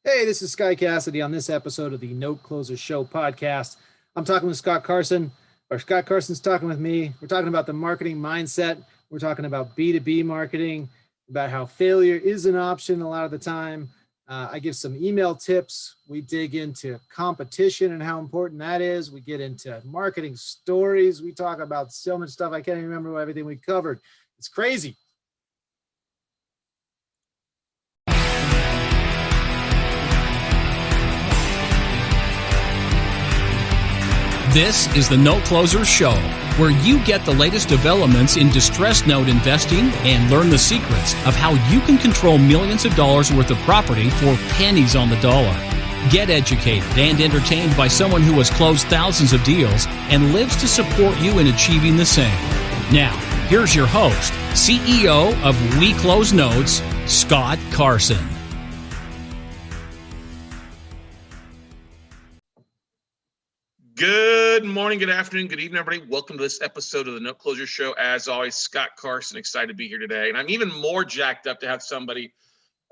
Hey, this is Sky Cassidy on this episode of the Note Closer Show podcast. I'm talking with Scott Carson, or Scott Carson's talking with me. We're talking about the marketing mindset. We're talking about B2B marketing, about how failure is an option a lot of the time. I give some email tips. We dig into competition and how important that is. We get into marketing stories. We talk about so much stuff. I can't even remember everything we covered. It's crazy. This is the Note Closer Show, where you get the latest developments in distressed note investing and learn the secrets of how you can control millions of dollars worth of property for pennies on the dollar. Get educated and entertained by someone who has closed thousands of deals and lives to support you in achieving the same. Now, here's your host, CEO of We Close Notes, Scott Carson. Good morning, good afternoon, good evening, everybody. Welcome to this episode of the Note Closer Show. As always, Scott Carson, excited to be here today. And I'm even more jacked up to have somebody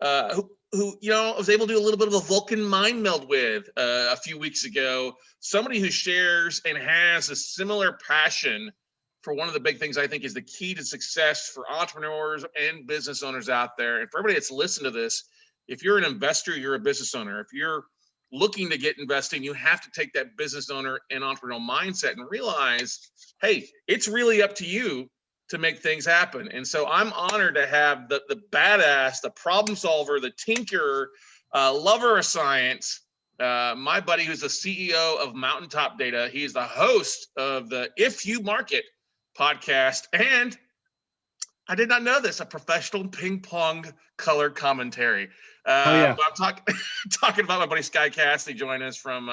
who I was able to do a little bit of a Vulcan mind meld with a few weeks ago. Somebody who shares and has a similar passion for one of the big things I think is the key to success for entrepreneurs and business owners out there. And for everybody that's listened to this, if you're an investor, you're a business owner. If you're looking to get investing, you have to take that business owner and entrepreneurial mindset and realize, hey, it's really up to you to make things happen. And so I'm honored to have the badass, the problem solver, the tinker, lover of science, my buddy who's the CEO of Mountaintop Data. He's the host of the If You Market podcast. And I did not know this, a professional ping pong color commentary. Yeah. But I'm talking about my buddy Sky Cassidy joining us from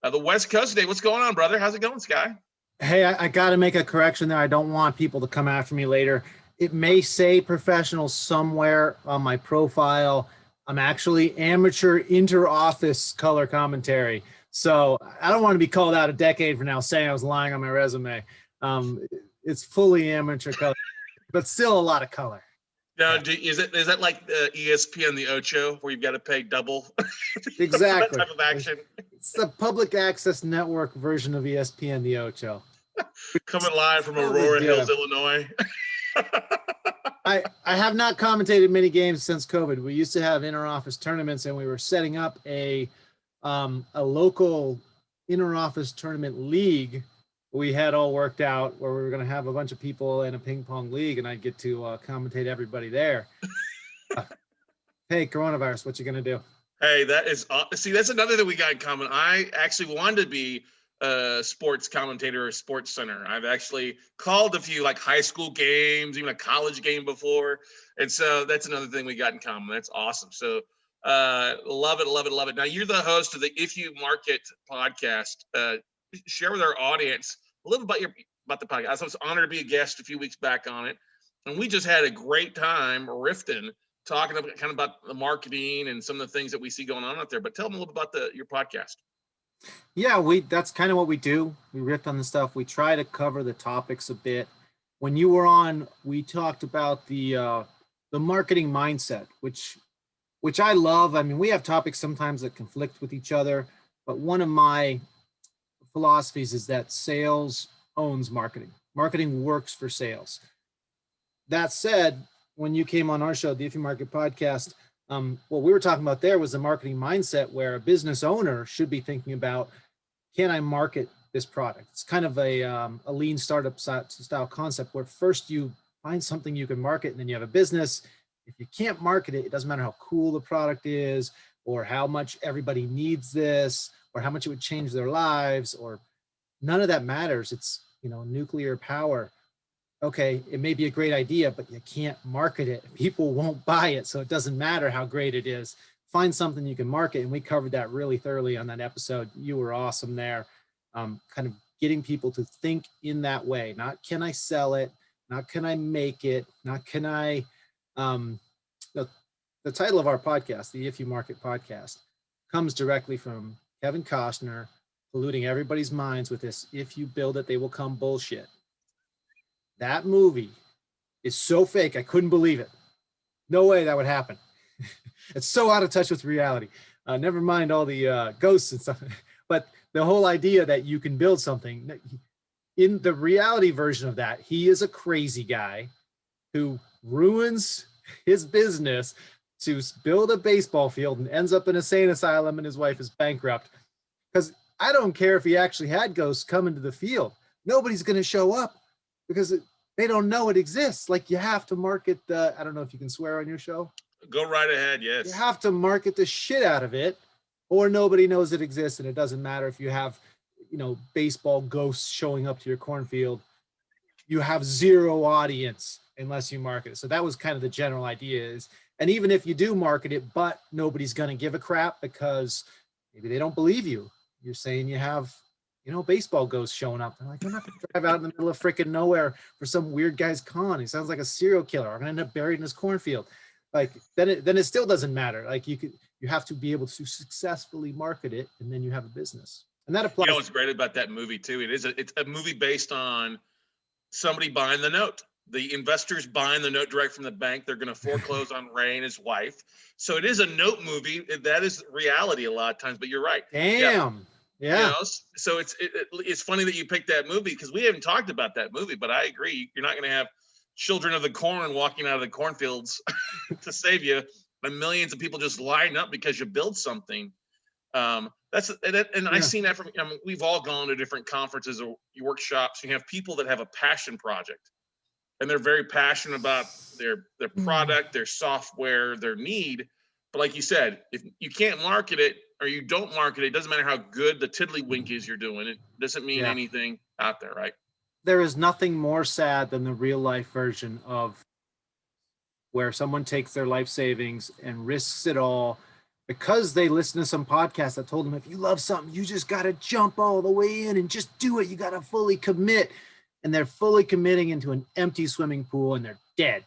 the West Coast today. What's going on, brother? How's it going, Sky? Hey, I got to make a correction there. I don't want people to come after me later. It may say professional somewhere on my profile. I'm actually amateur inter-office color commentary. So I don't want to be called out a decade from now saying I was lying on my resume. It's fully amateur color, but still a lot of color. Now, is that like ESPN the Ocho, where you've got to pay double? Exactly. For that type of action. It's the public access network version of ESPN the Ocho. Coming live from Aurora Hills, Illinois. I have not commentated many games since COVID. We used to have inter-office tournaments, and we were setting up a local inter-office tournament league. We had all worked out where we were going to have a bunch of people in a ping pong league, and I'd get to commentate everybody there. Hey, coronavirus, what you going to do? Hey, that's another thing we got in common. I actually wanted to be a sports commentator or sports center. I've actually called a few like high school games, even a college game before. And so that's another thing we got in common. That's awesome. So love it. Now, you're the host of the If You Market podcast. Share with our audience a little bit about the podcast. I was honored to be a guest a few weeks back on it, and we just had a great time riffing, talking about the marketing and some of the things that we see going on out there. But tell them a little bit about your podcast. Yeah, that's kind of what we do. We riff on the stuff. We try to cover the topics a bit. When you were on, we talked about the marketing mindset, which I love. I mean, we have topics sometimes that conflict with each other, but one of my philosophies is that sales owns marketing. Marketing works for sales. That said, when you came on our show, the If You Market podcast, what we were talking about there was the marketing mindset where a business owner should be thinking about, can I market this product? It's kind of a lean startup style concept where first you find something you can market and then you have a business. If you can't market it, it doesn't matter how cool the product is or how much everybody needs this or how much it would change their lives, or none of that matters. It's, nuclear power. Okay, it may be a great idea, but you can't market it. People won't buy it, so it doesn't matter how great it is. Find something you can market, and we covered that really thoroughly on that episode. You were awesome there. Kind of getting people to think in that way. Not can I sell it, not can I make it, not can I, the title of our podcast, the If You Market podcast, comes directly from Kevin Costner polluting everybody's minds with this, if you build it, they will come bullshit. That movie is so fake, I couldn't believe it. No way that would happen. It's so out of touch with reality. Never mind all the ghosts and stuff. But the whole idea that you can build something, in the reality version of that, he is a crazy guy who ruins his business to build a baseball field and ends up in a insane asylum, and his wife is bankrupt. Because I don't care if he actually had ghosts come into the field. Nobody's going to show up because they don't know it exists. Like, you have to market I don't know if you can swear on your show. Go right ahead. Yes. You have to market the shit out of it, or nobody knows it exists. And it doesn't matter if you have, baseball ghosts showing up to your cornfield. You have zero audience unless you market it. So that was kind of the general idea is, and even if you do market it, but nobody's going to give a crap because maybe they don't believe you. You're saying you have, baseball ghosts showing up. They're like, we're not going to drive out in the middle of freaking nowhere for some weird guy's con. He sounds like a serial killer. I'm going to end up buried in his cornfield. Like, then it still doesn't matter. Like, you have to be able to successfully market it, and then you have a business. And that applies. What's great about that movie too? It's a movie based on somebody buying the note. The investors buying the note direct from the bank. They're going to foreclose on Ray and his wife. So it is a note movie. That is reality a lot of times. But you're right. Damn. Yeah. So it's funny that you picked that movie because we haven't talked about that movie. But I agree. You're not going to have children of the corn walking out of the cornfields to save you, and millions of people just line up because you build something. I've seen that from. We've all gone to different conferences or workshops. You have people that have a passion project, and they're very passionate about their product, their software, their need. But like you said, if you can't market it or you don't market it, it doesn't matter how good the tiddlywink is you're doing. It doesn't mean anything out there, right? There is nothing more sad than the real life version of where someone takes their life savings and risks it all because they listen to some podcast that told them, if you love something, you just got to jump all the way in and just do it. You got to fully commit. And they're fully committing into an empty swimming pool and they're dead.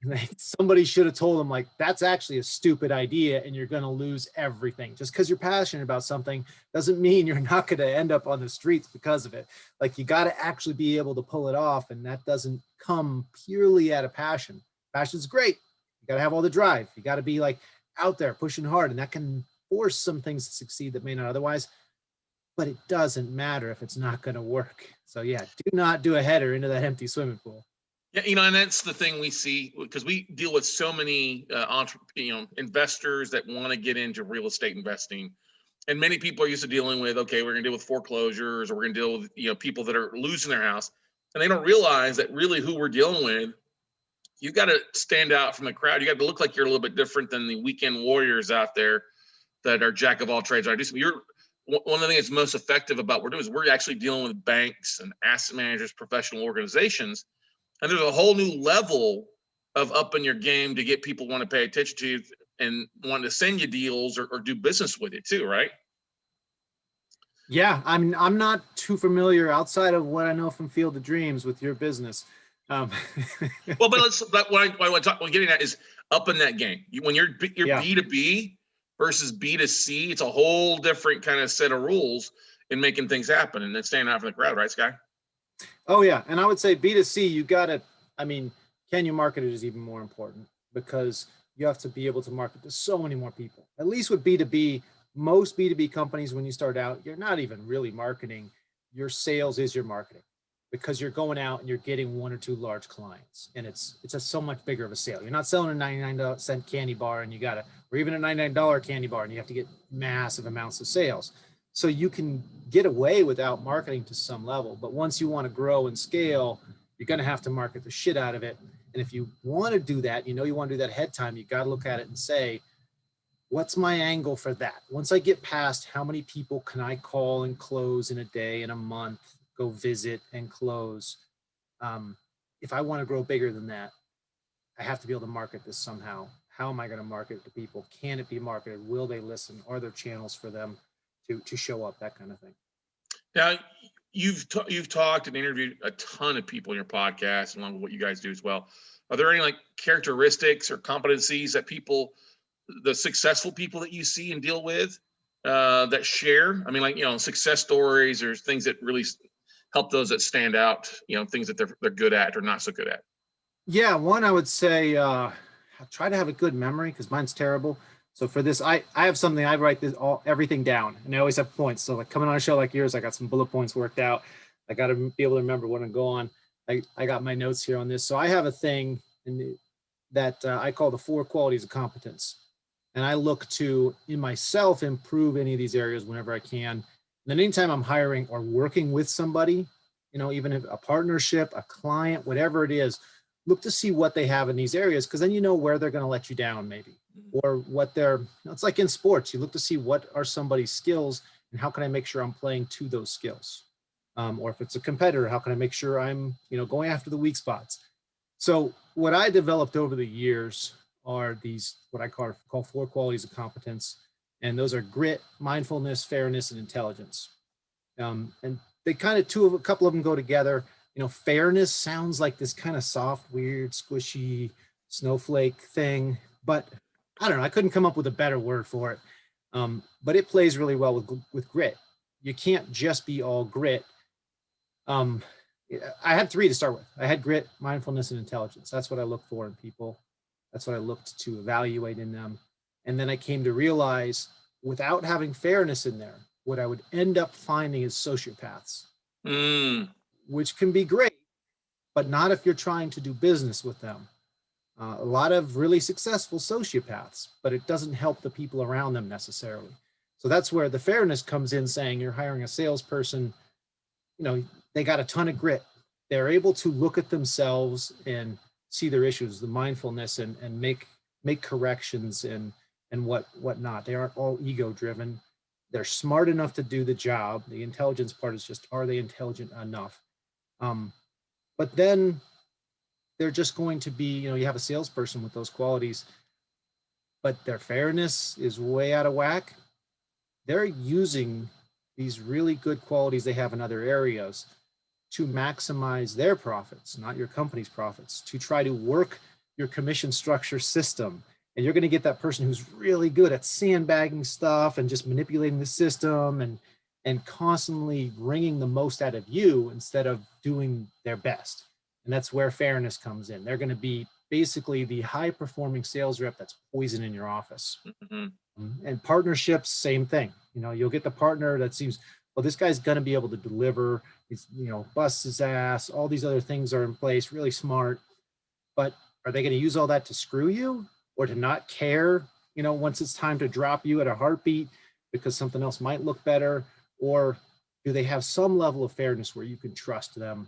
And somebody should have told them, like, that's actually a stupid idea and you're going to lose everything. Just because you're passionate about something doesn't mean you're not going to end up on the streets because of it. Like, you got to actually be able to pull it off. And that doesn't come purely out of passion. Passion's great. You got to have all the drive. You got to be like out there pushing hard, and that can force some things to succeed that may not otherwise, but it doesn't matter if it's not going to work. So yeah, do not do a header into that empty swimming pool. Yeah, and that's the thing we see because we deal with so many investors that want to get into real estate investing, and many people are used to dealing with, okay, we're going to deal with foreclosures, or we're going to deal with people that are losing their house, and they don't realize that really who we're dealing with. You got to stand out from the crowd. You got to look like you're a little bit different than the weekend warriors out there that are jack of all trades. You're one of the things that's most effective about what we're doing is we're actually dealing with banks and asset managers, professional organizations. And there's a whole new level of upping your game to get people want to pay attention to you and want to send you deals or do business with you too, right? Yeah, I'm not too familiar outside of what I know from Field of Dreams with your business. Well, but what I'm getting at is upping that game. When you're B2B versus B2C, it's a whole different kind of set of rules in making things happen and then standing out from the crowd, right, Sky? Oh yeah, and I would say B2C, you got to, can you market it is even more important because you have to be able to market to so many more people. At least with B2B, most B2B companies, when you start out, you're not even really marketing. Your sales is your marketing, because you're going out and you're getting one or two large clients, and it's so much bigger of a sale. You're not selling a 99-cent candy bar and or even a $99 candy bar and you have to get massive amounts of sales. So you can get away without marketing to some level, but once you want to grow and scale, you're going to have to market the shit out of it. And if you want to do that, you want to do that ahead time, you got to look at it and say, what's my angle for that? Once I get past how many people can I call and close in a day, in a month, go visit and close. If I want to grow bigger than that, I have to be able to market this somehow. How am I going to market it to people? Can it be marketed? Will they listen? Are there channels for them to show up? That kind of thing. Now, you've talked and interviewed a ton of people in your podcast, along with what you guys do as well. Are there any characteristics or competencies that the successful people that you see and deal with, that share? Success stories or things that really help those that stand out, things that they're good at or not so good at. Yeah, one, I would say, try to have a good memory because mine's terrible. So for this, I have something, I write everything down, and I always have points. So like coming on a show like yours, I got some bullet points worked out. I got to be able to remember when I go on. I got my notes here on this. So I have a thing that I call the 4 qualities of competence. And I look to, in myself, improve any of these areas whenever I can. And then anytime I'm hiring or working with somebody, even if a partnership, a client, whatever it is, look to see what they have in these areas, because then you know where they're going to let you down maybe, or what it's like in sports. You look to see what are somebody's skills and how can I make sure I'm playing to those skills. Or if it's a competitor, how can I make sure I'm, going after the weak spots? So what I developed over the years are these, what I call 4 qualities of competence. And those are grit, mindfulness, fairness, and intelligence. And they kind of a couple of them go together. Fairness sounds like this kind of soft, weird, squishy snowflake thing, but I don't know. I couldn't come up with a better word for it. But it plays really well with grit. You can't just be all grit. I had 3 to start with. I had grit, mindfulness, and intelligence. That's what I look for in people. That's what I looked to evaluate in them. And then I came to realize, without having fairness in there, what I would end up finding is sociopaths, which can be great, but not if you're trying to do business with them. A lot of really successful sociopaths, but it doesn't help the people around them necessarily. So that's where the fairness comes in, saying you're hiring a salesperson, they got a ton of grit. They're able to look at themselves and see their issues, the mindfulness, and make corrections and whatnot. They aren't all ego driven. They're smart enough to do the job. The intelligence part is just, are they intelligent enough? But then they're just going to be, you have a salesperson with those qualities, but their fairness is way out of whack. They're using these really good qualities they have in other areas to maximize their profits, not your company's profits, to try to work your commission structure system. And you're going to get that person who's really good at sandbagging stuff and just manipulating the system and constantly wringing the most out of you instead of doing their best. And that's where fairness comes in. They're going to be basically the high performing sales rep that's poison in your office. Mm-hmm. And partnerships, same thing. You'll get the partner that seems, well, this guy's going to be able to deliver. He's, busts his ass. All these other things are in place, really smart. But are they going to use all that to screw you, or to not care, once it's time to drop you at a heartbeat because something else might look better? Or do they have some level of fairness where you can trust them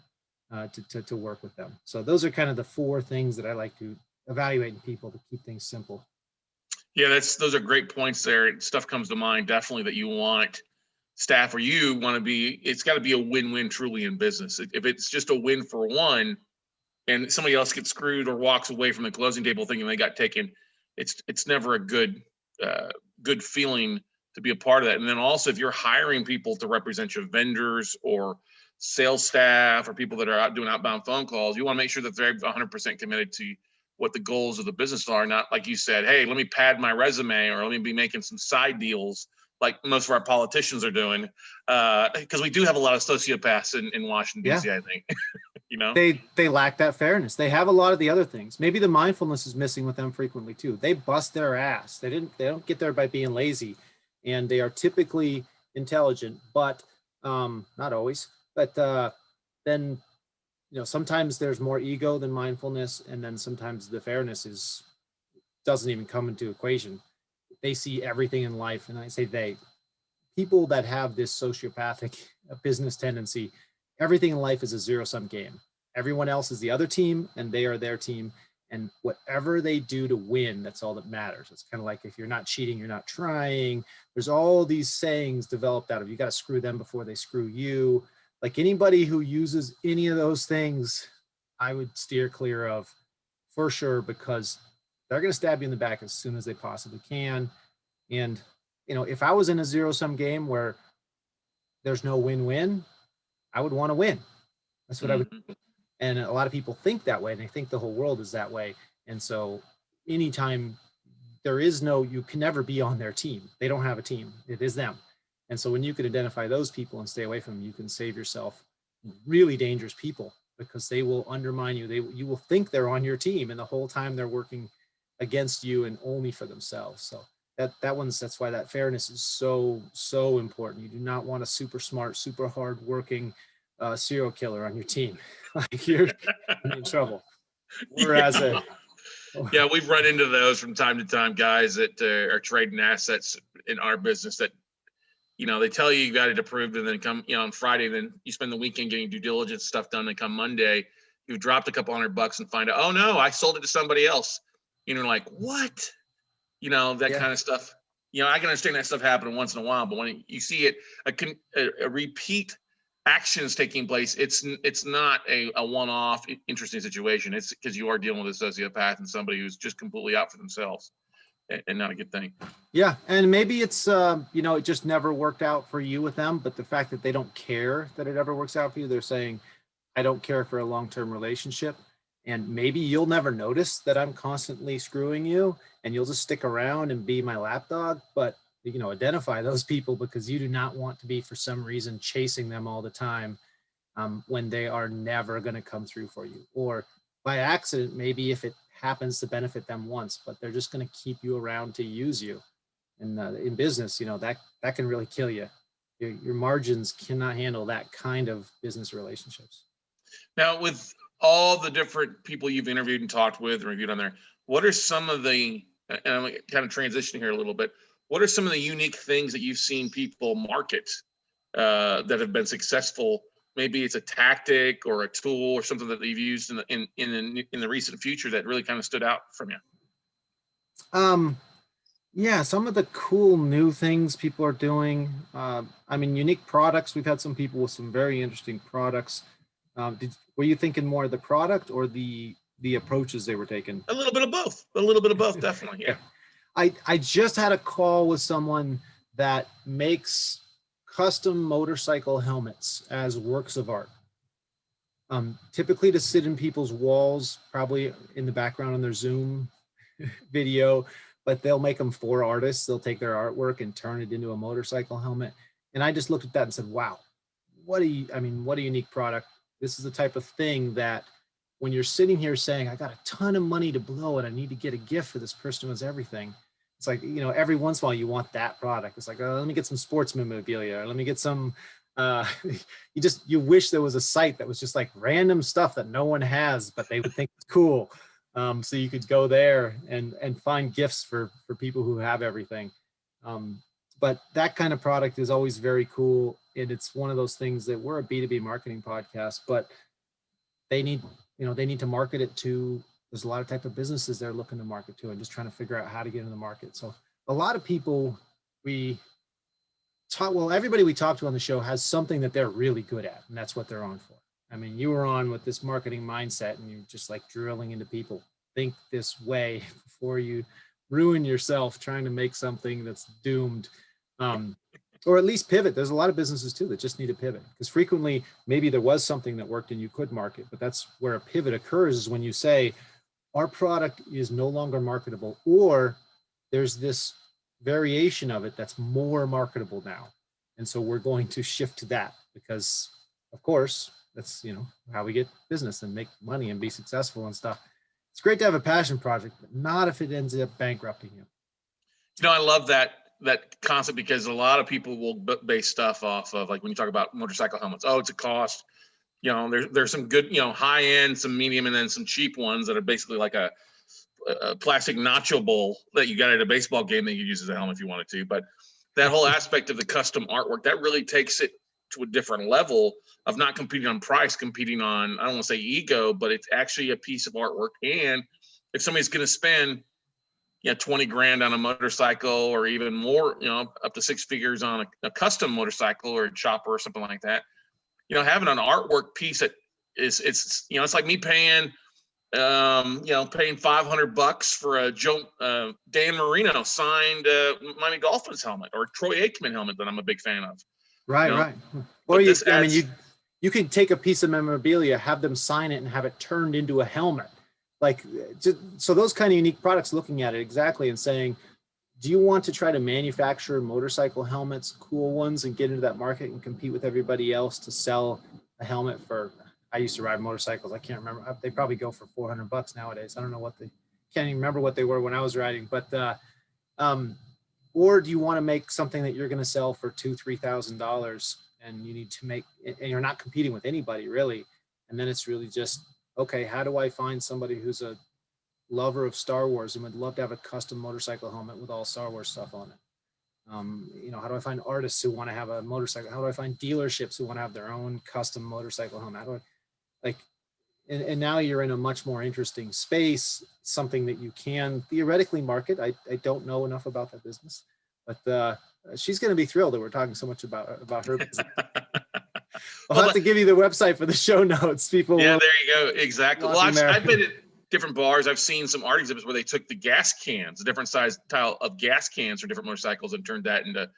to work with them? So those are kind of the 4 things that I like to evaluate in people to keep things simple. Yeah, those are great points there. Stuff comes to mind definitely that you want staff, or you want to be, it's got to be a win-win truly in business. If it's just a win for one and somebody else gets screwed or walks away from the closing table thinking they got taken, it's never a good feeling to be a part of that. And then also, if you're hiring people to represent your vendors or sales staff or people that are out doing outbound phone calls, you want to make sure that they're 100% committed to what the goals of the business are. Not like you said, hey, let me pad my resume, or let me be making some side deals like most of our politicians are doing, because we do have a lot of sociopaths in Washington, D.C., I think. They lack that fairness. They have a lot of the other things. Maybe the mindfulness is missing with them frequently too. They bust their ass. They don't get there by being lazy, and they are typically intelligent, but not always. But then sometimes there's more ego than mindfulness, and then sometimes the fairness doesn't even come into equation. They see everything in life, and I say people that have this sociopathic business tendency, everything in life is a zero-sum game. Everyone else is the other team, and they are their team, and whatever they do to win, that's all that matters. It's kind of like, if you're not cheating, you're not trying. There's all these sayings developed out of, you got to screw them before they screw you. Like, anybody who uses any of those things, I would steer clear of for sure, because they're going to stab you in the back as soon as they possibly can. And, if I was in a zero-sum game where there's no win-win, I would want to win. That's what I would do. And a lot of people think that way, and they think the whole world is that way. And so anytime you can never be on their team. They don't have a team. It is them. And so when you can identify those people and stay away from them, you can save yourself really dangerous people, because they will undermine you. You will think they're on your team, and the whole time they're working against you and only for themselves. So that's why that fairness is so important. You do not want a super smart, super hard working serial killer on your team. Like you're in trouble. Whereas Yeah. Yeah, we've run into those from time to time, guys that are trading assets in our business that, they tell you got it approved and then come, on Friday, then you spend the weekend getting due diligence stuff done. And come Monday, you've dropped a couple $100 and find out, oh no, I sold it to somebody else. Like, what? That Yeah. kind of stuff. I can understand that stuff happening once in a while, but when you see it, a repeat actions taking place, it's not a one-off interesting situation. It's because you are dealing with a sociopath and somebody who's just completely out for themselves, and not a good thing. Yeah, and maybe it's it just never worked out for you with them, but the fact that they don't care that it ever works out for you, they're saying, I don't care for a long-term relationship. And maybe you'll never notice that I'm constantly screwing you and you'll just stick around and be my lapdog. But, identify those people, because you do not want to be, for some reason, chasing them all the time when they are never going to come through for you. Or by accident, maybe if it happens to benefit them once, but they're just going to keep you around to use you. And in business, that can really kill you. Your margins cannot handle that kind of business relationships. Now, with all the different people you've interviewed and talked with and reviewed on there, what are some of the, and I'm kind of transitioning here a little bit, what are some of the unique things that you've seen people market that have been successful? Maybe it's a tactic or a tool or something that they've used in the recent future that really kind of stood out from you. Yeah, some of the cool new things people are doing. Unique products. We've had some people with some very interesting products. Were you thinking more of the product or the approaches they were taking? A little bit of both. A little bit of both, definitely. Yeah. I just had a call with someone that makes custom motorcycle helmets as works of art. Typically to sit in people's walls, probably in the background on their Zoom video, but they'll make them for artists. They'll take their artwork and turn it into a motorcycle helmet. And I just looked at that and said, wow, what a unique product. This is the type of thing that when you're sitting here saying, I got a ton of money to blow and I need to get a gift for this person who has everything. It's like, every once in a while you want that product. It's like, oh, let me get some sports memorabilia. Or let me get some, you wish there was a site that was just like random stuff that no one has, but they would think it's cool. So you could go there and find gifts for people who have everything. But that kind of product is always very cool. And it's one of those things that we're a B2B marketing podcast, but they need to market it to, there's a lot of type of businesses they're looking to market to and just trying to figure out how to get in the market. So a lot of people everybody we talk to on the show has something that they're really good at, and that's what they're on for. You were on with this marketing mindset and you're just like drilling into people. Think this way before you ruin yourself trying to make something that's doomed. Or at least pivot. There's a lot of businesses too that just need to pivot, because frequently maybe there was something that worked and you could market, but that's where a pivot occurs, is when you say our product is no longer marketable, or there's this variation of it that's more marketable now. And so we're going to shift to that because, of course, that's how we get business and make money and be successful and stuff. It's great to have a passion project, but not if it ends up bankrupting you. I love that concept, because a lot of people will base stuff off of, like when you talk about motorcycle helmets, oh, it's a cost. There's some good, high end, some medium, and then some cheap ones that are basically like a plastic nacho bowl that you got at a baseball game that you use as a helmet if you wanted to. But that whole aspect of the custom artwork, that really takes it to a different level of not competing on price, competing on, I don't want to say ego, but it's actually a piece of artwork. And if somebody's going to spend 20 grand on a motorcycle, or even more, up to six figures on a custom motorcycle or a chopper or something like that, having an artwork piece that it's like me paying $500 for a Dan Marino signed Miami Dolphins helmet, or Troy Aikman helmet that I'm a big fan of. Right. Or you can take a piece of memorabilia, have them sign it, and have it turned into a helmet. So those kind of unique products, looking at it exactly and saying, do you want to try to manufacture motorcycle helmets, cool ones, and get into that market and compete with everybody else to sell a helmet for, I used to ride motorcycles. I can't remember. They probably go for $400 nowadays. I don't know can't even remember what they were when I was riding, but Or do you want to make something that you're going to sell for $2,000-$3,000 and you need to make, and you're not competing with anybody really. And then it's really just, okay, how do I find somebody who's a lover of Star Wars and would love to have a custom motorcycle helmet with all Star Wars stuff on it? How do I find artists who want to have a motorcycle? How do I find dealerships who want to have their own custom motorcycle helmet? How do I, and now you're in a much more interesting space, something that you can theoretically market. I don't know enough about that business, but she's going to be thrilled that we're talking so much about her business. I'll have to give you the website for the show notes. People. Yeah, there you go. Exactly. Well, I've been at different bars. I've seen some art exhibits where they took the gas cans, a different size tile of gas cans for different motorcycles, and turned that into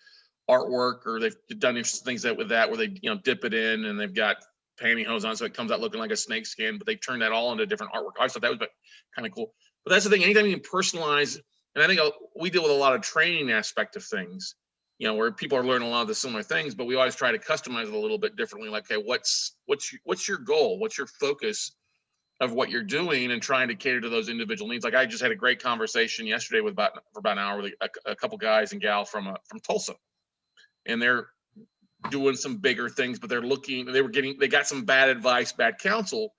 artwork, or they've done interesting things with that, where they dip it in and they've got pantyhose on so it comes out looking like a snake skin, but they turned that all into different artwork. I thought that was kind of cool. But that's the thing. Anytime you can personalize, and I think we deal with a lot of training aspect of things, where people are learning a lot of the similar things, but we always try to customize it a little bit differently. Like, okay, what's your goal? What's your focus of what you're doing, and trying to cater to those individual needs? Like, I just had a great conversation yesterday for about an hour with a couple guys and gal from Tulsa, and they're doing some bigger things, but they got some bad advice, bad counsel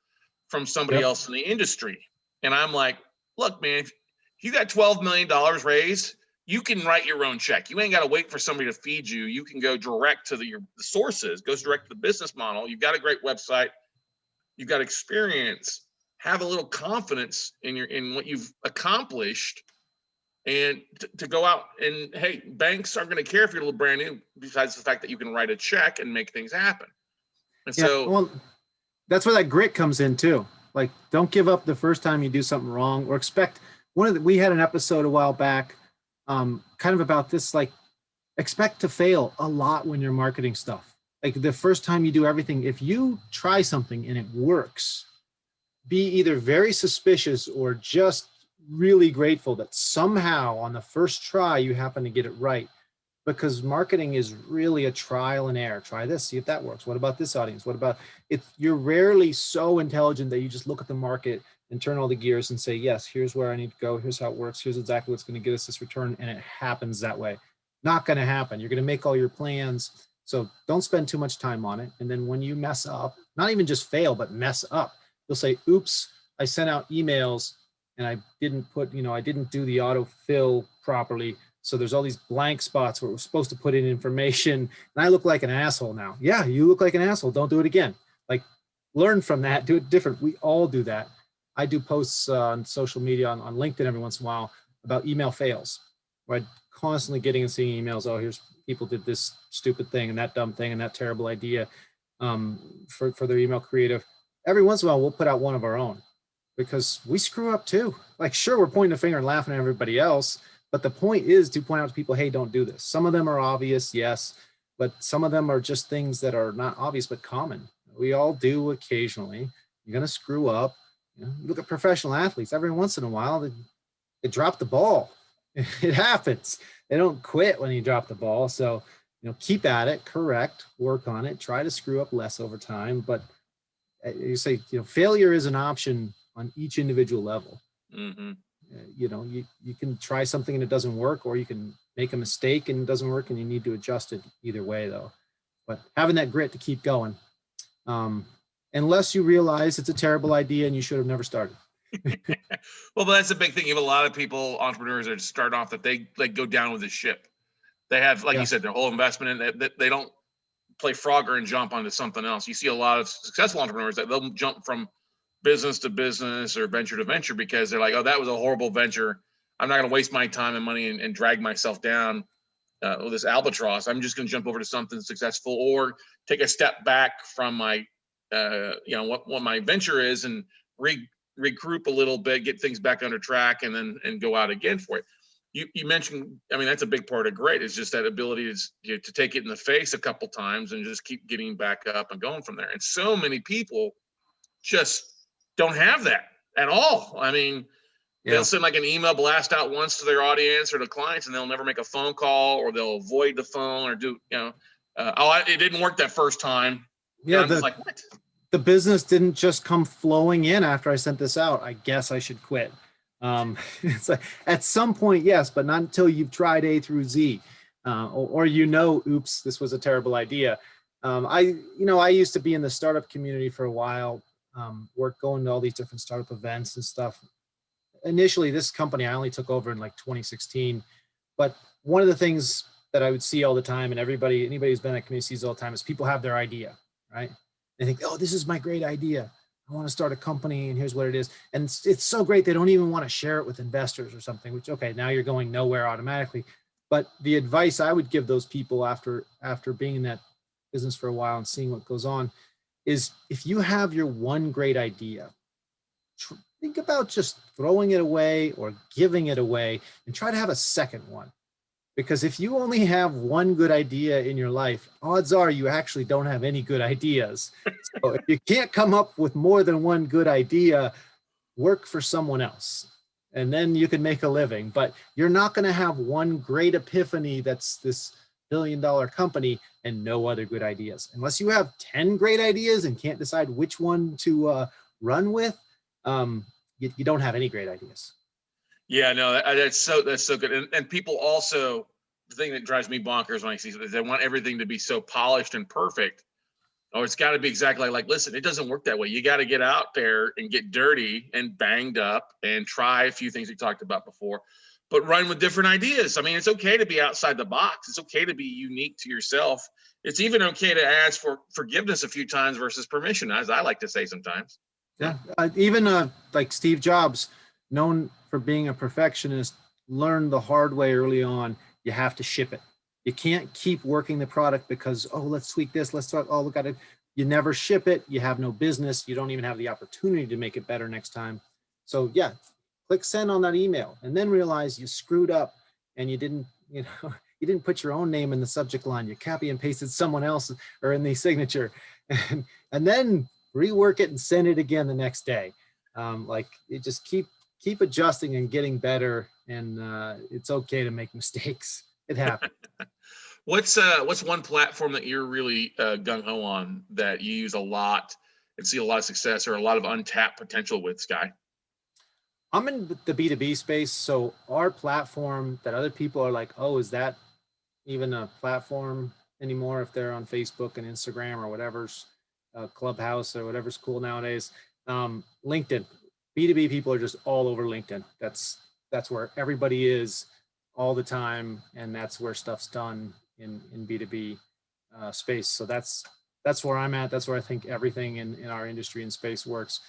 from somebody else in the industry. And I'm like, look, man, if you got $12 million raised, you can write your own check. You ain't got to wait for somebody to feed you. You can go direct to the sources, goes direct to the business model. You've got a great website. You've got experience. Have a little confidence in what you've accomplished, and to go out and, hey, banks aren't going to care if you're a little brand new, besides the fact that you can write a check and make things happen. And so that's where that grit comes in too. Like, don't give up the first time you do something wrong, or expect we had an episode a while back, kind of about this, like, expect to fail a lot when you're marketing stuff. Like, the first time you do everything, if you try something and it works, be either very suspicious or just really grateful that somehow on the first try you happen to get it right, because marketing is really a trial and error. Try this, see if that works. What about this audience? What about it? You're rarely so intelligent that you just look at the market and turn all the gears and say, yes, here's where I need to go. Here's how it works. Here's exactly what's going to get us this return. And it happens that way. Not going to happen. You're going to make all your plans. So don't spend too much time on it. And then when you mess up, not even just fail, but mess up, you'll say, oops, I sent out emails and I didn't do the autofill properly. So there's all these blank spots where we're supposed to put in information, and I look like an asshole now. Yeah, you look like an asshole. Don't do it again. Like, learn from that. Do it different. We all do that. I do posts on social media, on LinkedIn every once in a while, about email fails, where I'm constantly getting and seeing emails. Oh, here's people did this stupid thing and that dumb thing and that terrible idea for their email creative. Every once in a while, we'll put out one of our own, because we screw up too. Like, sure, we're pointing a finger and laughing at everybody else, but the point is to point out to people, hey, don't do this. Some of them are obvious, yes, but some of them are just things that are not obvious, but common. We all do occasionally. You're going to screw up. You look at professional athletes, every once in a while, they drop the ball. It happens. They don't quit when you drop the ball. So, keep at it, correct, work on it, try to screw up less over time. But you say, failure is an option on each individual level. Mm-hmm. You can try something and it doesn't work, or you can make a mistake and it doesn't work, and you need to adjust it either way though. But having that grit to keep going, unless you realize it's a terrible idea and you should have never started. Well, but that's a big thing. You have a lot of entrepreneurs that start off that they go down with the ship. They have, like you said, their whole investment in it. They don't play Frogger and jump onto something else. You see a lot of successful entrepreneurs that they'll jump from business to business or venture to venture, because they're like, oh, that was a horrible venture. I'm not going to waste my time and money and drag myself down with this albatross. I'm just going to jump over to something successful, or take a step back from my, what my venture is, and regroup a little bit, get things back under track, and go out again for it. You mentioned, that's a big part of grit, is just that ability to take it in the face a couple times and just keep getting back up and going from there. And so many people just don't have that at all. They'll send like an email blast out once to their audience or to clients, and they'll never make a phone call, or they'll avoid the phone, or it didn't work that first time. Yeah. I'm just like, what? The business didn't just come flowing in after I sent this out. I guess I should quit. It's like at some point, yes, but not until you've tried A through Z, or oops, this was a terrible idea. I used to be in the startup community for a while, going to all these different startup events and stuff. Initially, this company I only took over in like 2016, but one of the things that I would see all the time, and anybody who's been at community sees all the time, is people have their idea, right? They think, oh, this is my great idea. I want to start a company and here's what it is. And it's so great. They don't even want to share it with investors or something, which, okay, now you're going nowhere automatically. But the advice I would give those people after being in that business for a while and seeing what goes on is, if you have your one great idea, think about just throwing it away or giving it away and try to have a second one. Because if you only have one good idea in your life, odds are you actually don't have any good ideas. So if you can't come up with more than one good idea, work for someone else, and then you can make a living. But you're not going to have one great epiphany that's this billion-dollar company and no other good ideas. Unless you have 10 great ideas and can't decide which one to run with, you don't have any great ideas. Yeah, no, that's so good. And people also, the thing that drives me bonkers when I see is they want everything to be so polished and perfect. Oh, it's got to be exactly like, listen, it doesn't work that way. You got to get out there and get dirty and banged up and try a few things we talked about before, but run with different ideas. I mean, it's okay to be outside the box. It's okay to be unique to yourself. It's even okay to ask for forgiveness a few times versus permission, as I like to say sometimes. Yeah, even like Steve Jobs, known for being a perfectionist, learned the hard way early on. You have to ship it. You can't keep working the product because, oh, let's tweak this, let's talk, oh, look at it. You never ship it, you have no business, you don't even have the opportunity to make it better next time. So yeah, click send on that email and then realize you screwed up and you didn't put your own name in the subject line. You copy and pasted someone else or in the signature, and then rework it and send it again the next day. Like, you just keep adjusting and getting better, and it's okay to make mistakes. It happens. What's one platform that you're really gung ho on that you use a lot and see a lot of success or a lot of untapped potential with, Sky? I'm in the B2B space, so our platform that other people are like, oh, is that even a platform anymore? If they're on Facebook and Instagram or whatever's Clubhouse or whatever's cool nowadays, LinkedIn. B2B people are just all over LinkedIn. That's where everybody is all the time, and that's where stuff's done in B2B space. So that's where I'm at. That's where I think everything in our industry and space works.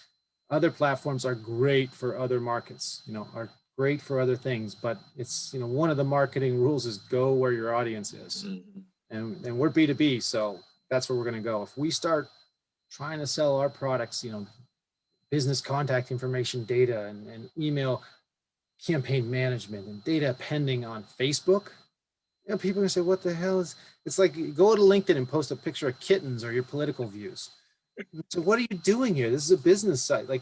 Other platforms are great for other markets, are great for other things, but it's, one of the marketing rules is go where your audience is. Mm-hmm. And we're B2B, so that's where we're going to go. If we start trying to sell our products, business contact information data and email campaign management and data pending on Facebook, people are gonna say, what the hell is, it's like, go to LinkedIn and post a picture of kittens or your political views. So what are you doing here? This is a business site. Like,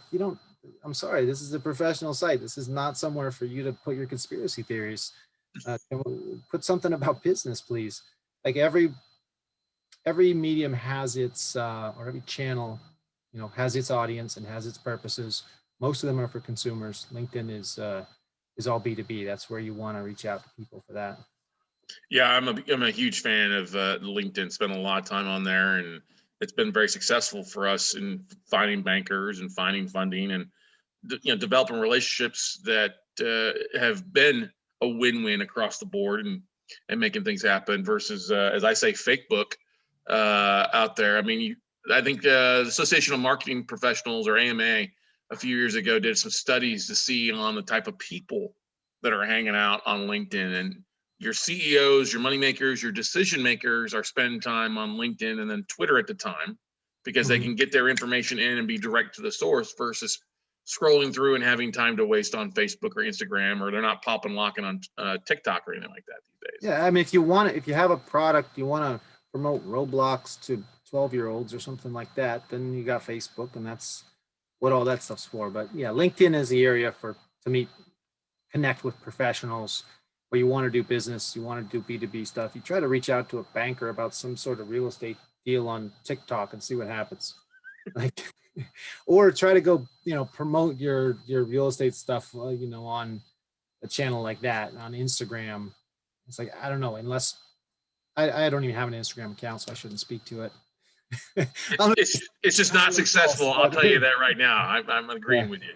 I'm sorry, this is a professional site. This is not somewhere for you to put your conspiracy theories. Put something about business, please. Like, every medium has its, or every channel, has its audience and has its purposes. Most of them are for consumers. LinkedIn is all B2B. That's where you want to reach out to people for that. Yeah, I'm a huge fan of LinkedIn. Spent a lot of time on there, and it's been very successful for us in finding bankers and finding funding and developing relationships that have been a win-win across the board and making things happen versus, as I say, fake book out there. I mean, I think the Association of Marketing Professionals, or AMA, a few years ago did some studies to see on the type of people that are hanging out on LinkedIn, and your CEOs, your money makers, your decision makers are spending time on LinkedIn and then Twitter at the time, because they can get their information in and be direct to the source versus scrolling through and having time to waste on Facebook or Instagram, or they're not popping locking on TikTok or anything like that these days. Yeah, I mean, if you have a product, you want to promote Roblox to 12-year-olds or something like that, then you got Facebook, and that's what all that stuff's for. But yeah, LinkedIn is the area to connect with professionals, where you want to do business, you want to do B2B stuff. You try to reach out to a banker about some sort of real estate deal on TikTok and see what happens. like, or try to go, promote your real estate stuff, on a channel like that on Instagram. It's like, I don't know, unless I don't even have an Instagram account, so I shouldn't speak to it. It's just not successful. I'll tell you that right now. I'm agreeing Yeah. with you.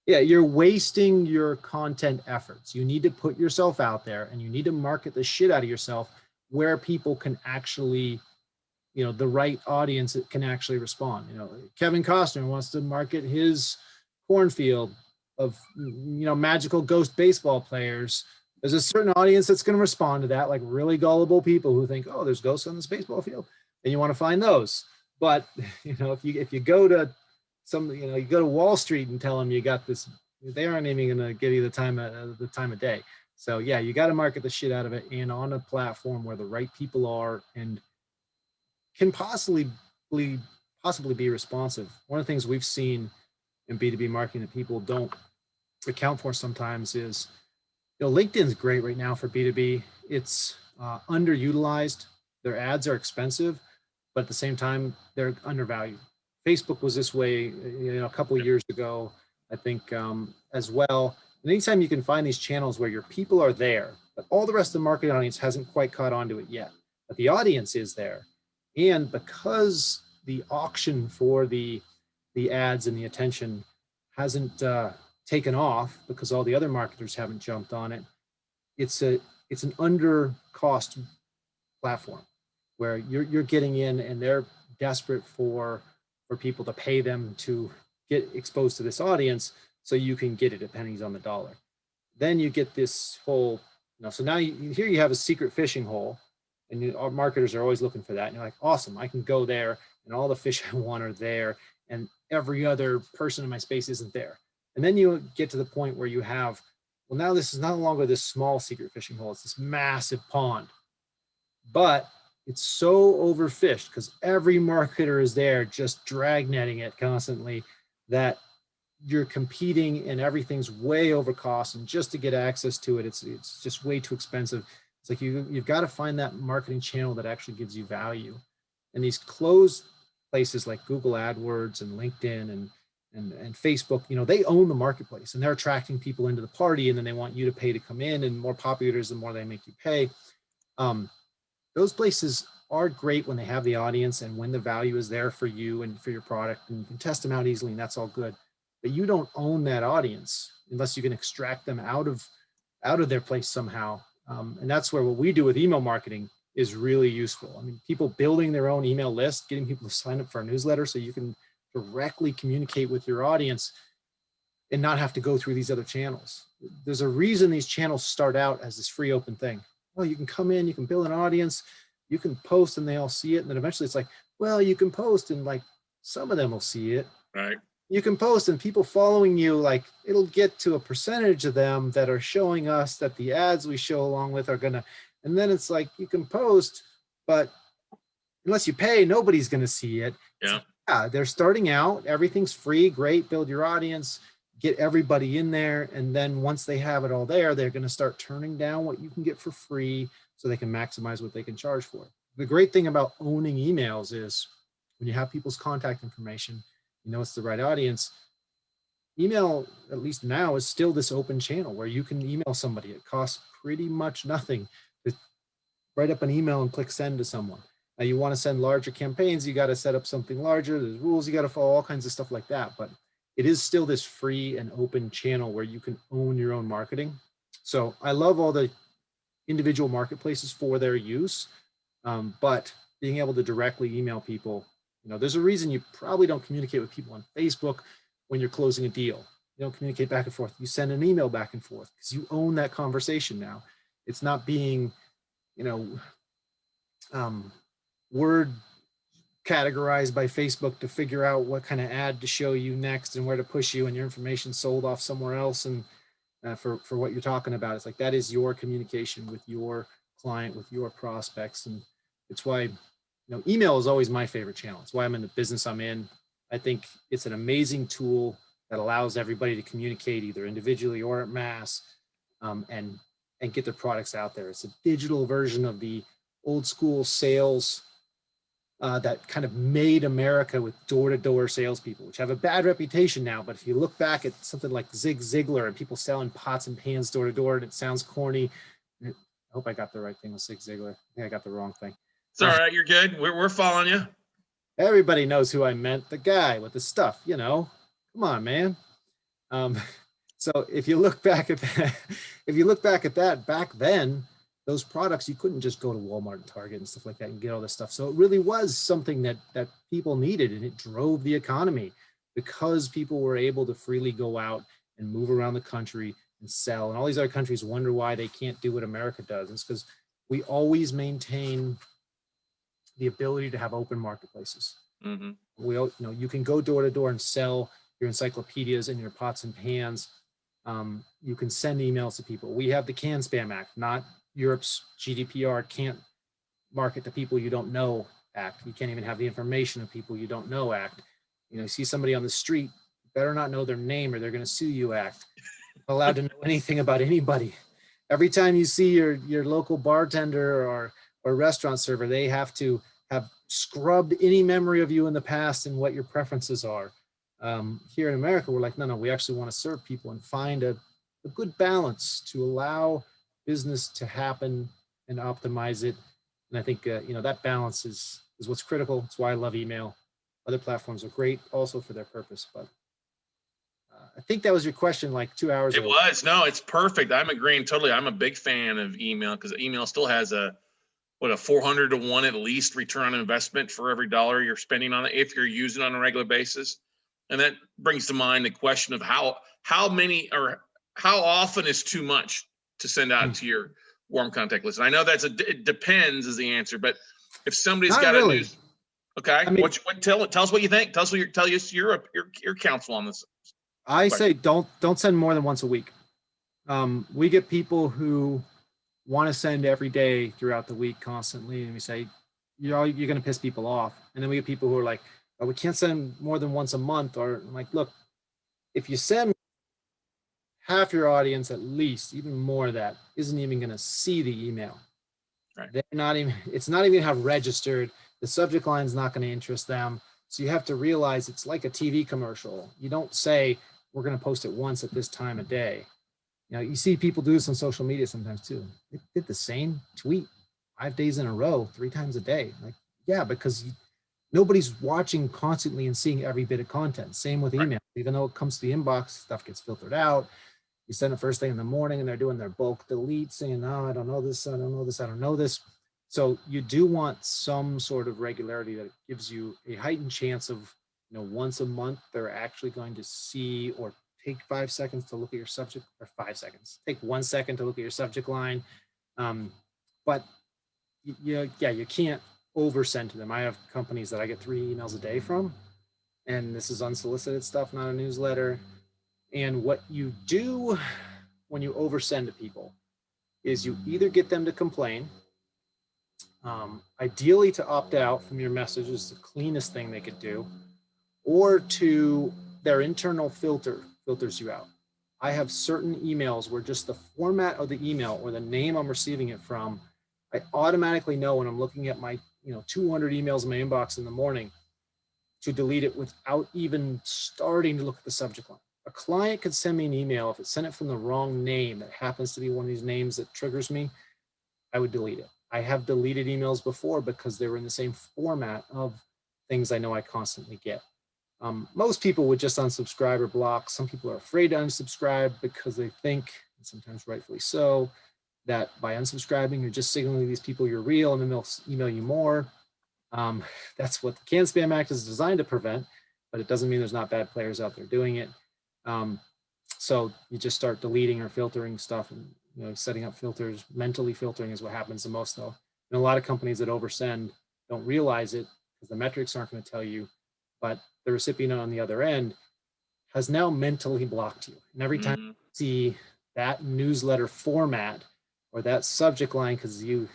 Yeah, you're wasting your content efforts. You need to put yourself out there, and you need to market the shit out of yourself where people can actually, the right audience that can actually respond. Kevin Costner wants to market his cornfield of, magical ghost baseball players. There's a certain audience that's going to respond to that, like really gullible people who think, oh, there's ghosts on this baseball field, and you want to find those. But if you go to you go to Wall Street and tell them you got this, they aren't even going to give you the time of day. So yeah, you got to market the shit out of it, and on a platform where the right people are and can possibly be responsive. One of the things we've seen in B2B marketing that people don't account for sometimes is, LinkedIn's great right now for B2B. It's underutilized. Their ads are expensive, but at the same time, they're undervalued. Facebook was this way, a couple of years ago, I think, as well. And anytime you can find these channels where your people are there, but all the rest of the marketing audience hasn't quite caught on to it yet, but the audience is there. And because the auction for the ads and the attention hasn't taken off because all the other marketers haven't jumped on it, it's an under cost platform where you're getting in, and they're desperate for people to pay them to get exposed to this audience so you can get it at pennies on the dollar. Then you get this whole, so now here you have a secret fishing hole, and our marketers are always looking for that. And you're like, awesome, I can go there, and all the fish I want are there, and every other person in my space isn't there. And then you get to the point where you have, well, now this is no longer this small secret fishing hole, it's this massive pond. But it's so overfished because every marketer is there just dragnetting it constantly that you're competing, and everything's way over cost. And just to get access to it, it's just way too expensive. It's like you've got to find that marketing channel that actually gives you value. And these closed places like Google AdWords and LinkedIn and Facebook, they own the marketplace, and they're attracting people into the party, and then they want you to pay to come in, and more popular is the more they make you pay. Those places are great when they have the audience and when the value is there for you and for your product, and you can test them out easily, and that's all good. But you don't own that audience unless you can extract them out of their place somehow. And that's where what we do with email marketing is really useful. I mean, people building their own email list, getting people to sign up for a newsletter so you can directly communicate with your audience and not have to go through these other channels. There's a reason these channels start out as this free open thing. Well, you can come in, you can build an audience, you can post, and they all see it. And then eventually it's like, well, you can post, and like some of them will see it. Right. You can post, and people following you, like it'll get to a percentage of them that are showing us that the ads we show along with are gonna, and then it's like, you can post, but unless you pay, nobody's gonna see it. Yeah. Yeah, they're starting out, everything's free, great, build your audience, get everybody in there, and then once they have it all there, they're going to start turning down what you can get for free so they can maximize what they can charge for. The great thing about owning emails is when you have people's contact information, it's the right audience. Email, at least now, is still this open channel where you can email somebody. It costs pretty much nothing to write up an email and click send to someone. Now, you want to send larger campaigns, you got to set up something larger. There's rules you got to follow, all kinds of stuff like that. But it is still this free and open channel where you can own your own marketing. So I love all the individual marketplaces for their use, but being able to directly email people, there's a reason you probably don't communicate with people on Facebook when you're closing a deal. You don't communicate back and forth. You send an email back and forth because you own that conversation now. It's not being, word categorized by Facebook to figure out what kind of ad to show you next and where to push you, and your information sold off somewhere else. And for what you're talking about, it's like, that is your communication with your client, with your prospects. And it's why, email is always my favorite channel. It's why I'm in the business I'm in. I think it's an amazing tool that allows everybody to communicate either individually or at mass, and get their products out there. It's a digital version of the old school sales that kind of made America with door-to-door salespeople, which have a bad reputation now. But if you look back at something like Zig Ziglar and people selling pots and pans door-to-door, and it sounds corny. I hope I got the right thing with Zig Ziglar. I think I got the wrong thing. It's all right. You're good. We're following you. Everybody knows who I meant, the guy with the stuff, you know. Come on, man. So if you look back at that, back then, those products, you couldn't just go to Walmart and Target and stuff like that and get all this stuff. So it really was something that people needed, and it drove the economy because people were able to freely go out and move around the country and sell. And all these other countries wonder why they can't do what America does. It's because we always maintain the ability to have open marketplaces. Mm-hmm. You can go door to door and sell your encyclopedias and your pots and pans. You can send emails to people. We have the Can Spam Act, not Europe's GDPR can't market to people you don't know act. You can't even have the information of people you don't know act. You see somebody on the street, you better not know their name or they're going to sue you act. Not allowed to know anything about anybody. Every time you see your local bartender or restaurant server, they have to have scrubbed any memory of you in the past and what your preferences are. Here in America, we're like, no, we actually want to serve people and find a good balance to allow business to happen and optimize it. And I think, that balance is what's critical. It's why I love email. Other platforms are great also for their purpose, but I think that was your question like 2 hours ago. It was. No, it's perfect. I'm agreeing totally. I'm a big fan of email because email still has a 400 to 1 at least return on investment for every dollar you're spending on it if you're using it on a regular basis. And that brings to mind the question of how many or how often is too much to send out to your warm contact list. And I know it depends is the answer, but if somebody's Not got really. a news, okay, tell us what you think. Tell us your counsel on this. I say don't send more than once a week. We get people who want to send every day throughout the week constantly, and we say you're going to piss people off. And then we get people who are like, oh, we can't send more than once a month. Or I'm like, look, if you send half your audience, at least even more of that, isn't even going to see the email. Right. It's not even have registered. The subject line is not going to interest them. So you have to realize it's like a TV commercial. You don't say we're going to post it once at this time of day. You see people do this on social media sometimes too. They did the same tweet 5 days in a row, 3 times a day. Like, yeah, because nobody's watching constantly and seeing every bit of content. Same with email. Even though it comes to the inbox, stuff gets filtered out. You send it first thing in the morning and they're doing their bulk delete saying, no, I don't know this, I don't know this, I don't know this. So you do want some sort of regularity that gives you a heightened chance of, once a month, they're actually going to see or take 5 seconds to look at your subject, or 5 seconds, take 1 second to look at your subject line. But you can't oversend to them. I have companies that I get 3 emails a day from, and this is unsolicited stuff, not a newsletter. And what you do when you oversend to people is you either get them to complain, ideally to opt out from your message is the cleanest thing they could do, or to their internal filters you out. I have certain emails where just the format of the email or the name I'm receiving it from, I automatically know when I'm looking at my 200 emails in my inbox in the morning to delete it without even starting to look at the subject line. A client could send me an email. If it sent it from the wrong name that happens to be one of these names that triggers me, I would delete it. I have deleted emails before because they were in the same format of things I know I constantly get. Most people would just unsubscribe or block. Some people are afraid to unsubscribe because they think, and sometimes rightfully so, that by unsubscribing, you're just signaling these people you're real and then they'll email you more. That's what the Can Spam Act is designed to prevent, but it doesn't mean there's not bad players out there doing it. So you just start deleting or filtering stuff and setting up filters. Mentally filtering is what happens the most though. And a lot of companies that oversend don't realize it because the metrics aren't going to tell you, but the recipient on the other end has now mentally blocked you. And every time you see that newsletter format or that subject line, because you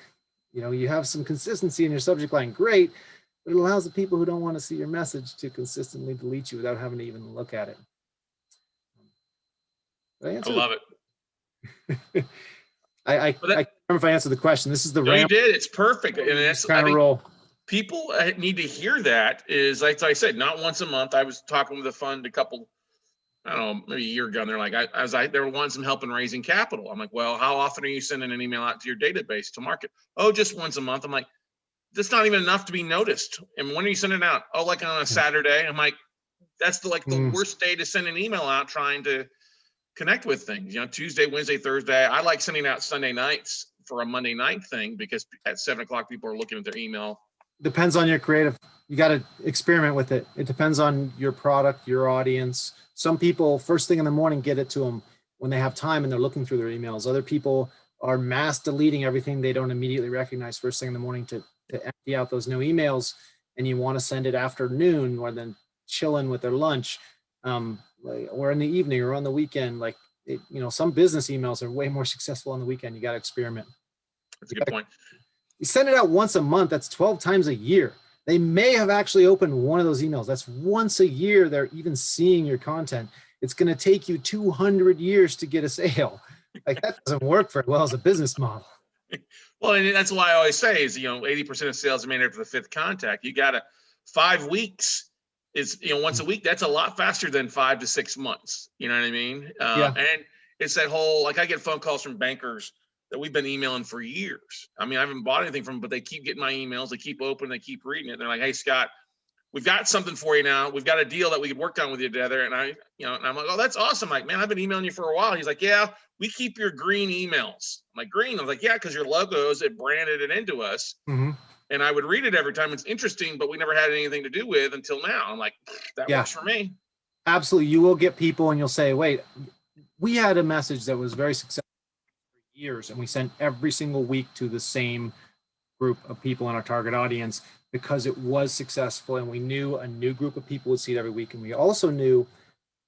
have some consistency in your subject line, great, but it allows the people who don't want to see your message to consistently delete you without having to even look at it. I love it. I can't remember if I answered the question. This is the no, you did. It's perfect. And that's kind of roll. people need to hear that. Is like I said, not once a month. I was talking with a fund a couple, I don't know, maybe a year ago, and they're like, they were wanting some help in raising capital. I'm like, well, how often are you sending an email out to your database to market? Oh, just once a month. I'm like, that's not even enough to be noticed. And when are you sending it out? Oh, like on a Saturday. I'm like, that's the worst day to send an email out trying to connect with things. Tuesday, Wednesday, Thursday. I like sending out Sunday nights for a Monday night thing, because at 7:00 people are looking at their email. Depends on your creative. You got to experiment with it. It depends on your product, your audience. Some people first thing in the morning get it to them when they have time and they're looking through their emails. Other people are mass deleting everything they don't immediately recognize first thing in the morning to empty out those new emails, and you want to send it afternoon or then chilling with their lunch, or in the evening or on the weekend. Some business emails are way more successful on the weekend. You got to experiment. That's a good point. You send it out once a month, that's 12 times a year. They may have actually opened one of those emails. That's once a year they're even seeing your content. It's going to take you 200 years to get a sale. Like, that doesn't work very well as a business model. Well, and that's why I always say is, 80% of sales are made after the fifth contact. You got to 5 weeks is, once a week. That's a lot faster than 5 to 6 months. You know what I mean? Yeah. And it's that whole, like, I get phone calls from bankers that we've been emailing for years. I mean, I haven't bought anything from them, but they keep getting my emails. They keep opening, they keep reading it. They're like, hey, Scott, we've got something for you now. We've got a deal that we could work on with you together. And and I'm like, oh, that's awesome. Like, man, I've been emailing you for a while. He's like, yeah, we keep your green emails. I'm like, green? I was like, yeah, because your logos, it branded it into us. Mm-hmm. And I would read it every time. It's interesting, but we never had anything to do with until now. I'm like, that works for me. Absolutely. You will get people and you'll say, wait, we had a message that was very successful for years, and we sent every single week to the same group of people in our target audience because it was successful, and we knew a new group of people would see it every week. And we also knew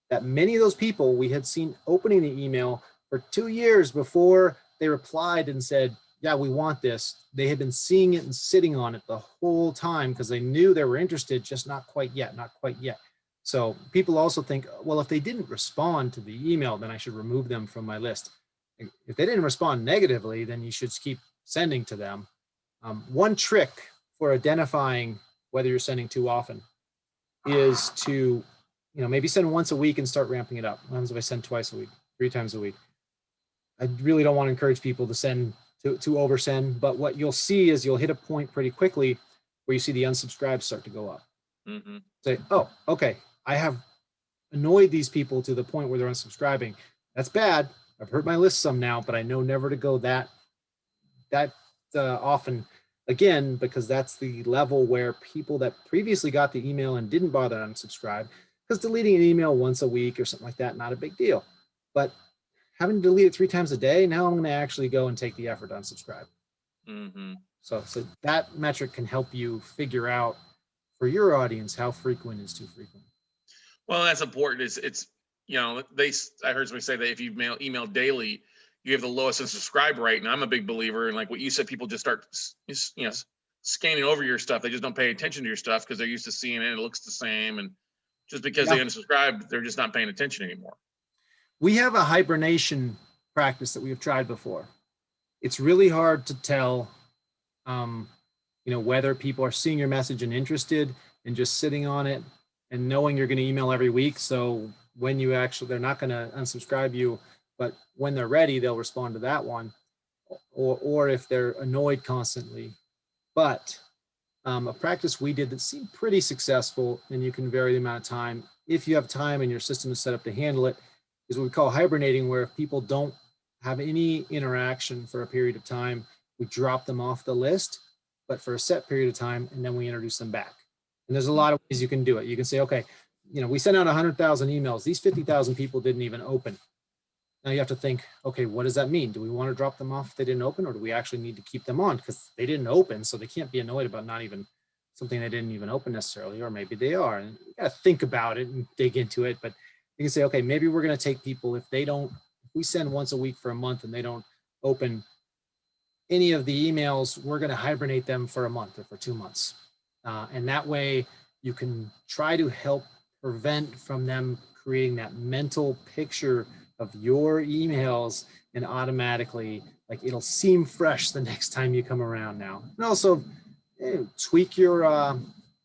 that many of those people we had seen opening the email for 2 years before they replied and said, yeah, we want this. They had been seeing it and sitting on it the whole time because they knew they were interested, just not quite yet. So people also think, well, if they didn't respond to the email, then I should remove them from my list. If they didn't respond negatively, then you should keep sending to them. One trick for identifying whether you're sending too often is to, maybe send once a week and start ramping it up. What happens if I send twice a week, 3 times a week? I really don't want to encourage people to send to oversend, but what you'll see is you'll hit a point pretty quickly where you see the unsubscribes start to go up. Mm-hmm. Say, oh, okay, I have annoyed these people to the point where they're unsubscribing. That's bad. I've hurt my list some now, but I know never to go that often again, because that's the level where people that previously got the email and didn't bother to unsubscribe, because deleting an email once a week or something like that, not a big deal. But having to delete it 3 times a day, now I'm going to actually go and take the effort to unsubscribe. Mm-hmm. So that metric can help you figure out for your audience how frequent is too frequent. Well, that's important. It's I heard somebody say that if you email daily, you have the lowest unsubscribe rate. And I'm a big believer in, like what you said, people just start scanning over your stuff. They just don't pay attention to your stuff because they're used to seeing it. It looks the same. And just because they unsubscribe, they're just not paying attention anymore. We have a hibernation practice that we have tried before. It's really hard to tell, whether people are seeing your message and interested and just sitting on it and knowing you're going to email every week. So when they're not going to unsubscribe you, but when they're ready, they'll respond to that one, or if they're annoyed constantly. But a practice we did that seemed pretty successful, and you can vary the amount of time if you have time and your system is set up to handle it, is what we call hibernating, where if people don't have any interaction for a period of time, we drop them off the list, but for a set period of time, and then we introduce them back. And there's a lot of ways you can do it. You can say, okay, we sent out 100,000 emails. These 50,000 people didn't even open. Now you have to think, okay, what does that mean? Do we want to drop them off if they didn't open, or do we actually need to keep them on because they didn't open? So they can't be annoyed about not even something they didn't even open necessarily, or maybe they are. And you got to think about it and dig into it. But you can say, okay, maybe we're going to take people, if we send once a week for a month and they don't open any of the emails, we're going to hibernate them for a month or for 2 months. And that way you can try to help prevent from them creating that mental picture of your emails, and automatically, like, it'll seem fresh the next time you come around now. And also, tweak your,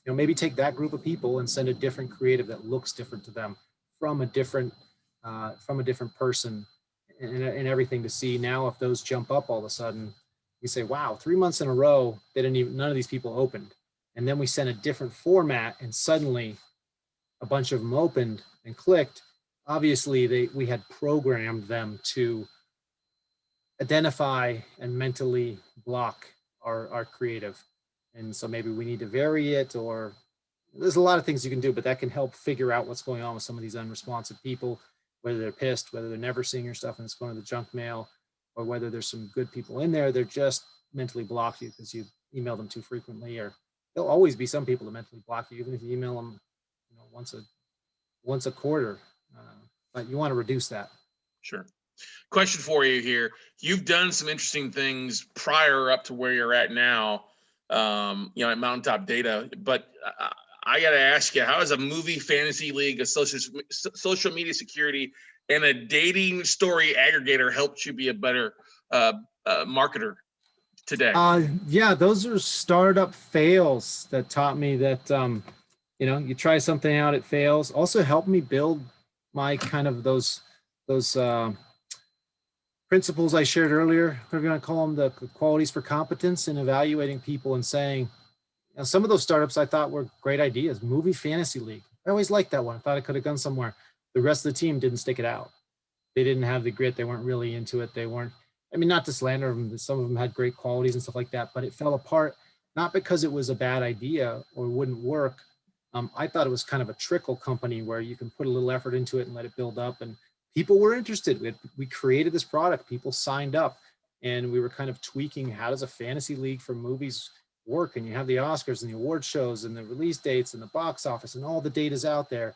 maybe take that group of people and send a different creative that looks different to them from a different person, and everything, to see now if those jump up all of a sudden. You say, wow, 3 months in a row, none of these people opened. And then we sent a different format and suddenly a bunch of them opened and clicked. Obviously we had programmed them to identify and mentally block our creative. And so maybe we need to vary it, or there's a lot of things you can do, but that can help figure out what's going on with some of these unresponsive people, whether they're pissed, whether they're never seeing your stuff and it's going to the junk mail, or whether there's some good people in there. They're just mentally block you because you email them too frequently, or there'll always be some people that mentally block you, even if you email them, once a quarter. But you want to reduce that. Sure. Question for you here. You've done some interesting things prior up to where you're at now, at Mountaintop Data, but I got to ask you, how has a movie fantasy league, a social media security, and a dating story aggregator helped you be a better marketer today? Yeah, those are startup fails that taught me that, you try something out, it fails. Also helped me build my kind of those principles I shared earlier. We're going to call them the qualities for competence in evaluating people and saying, some of those startups I thought were great ideas. Movie fantasy league. I always liked that one. I thought it could have gone somewhere. The rest of the team didn't stick it out. They didn't have the grit. They weren't really into it. They weren't, not to slander them. Some of them had great qualities and stuff like that, but it fell apart, not because it was a bad idea or wouldn't work. I thought it was kind of a trickle company where you can put a little effort into it and let it build up, and people were interested. We created this product, people signed up, and we were kind of tweaking, how does a fantasy league for movies work? And you have the Oscars and the award shows and the release dates and the box office and all the data's out there,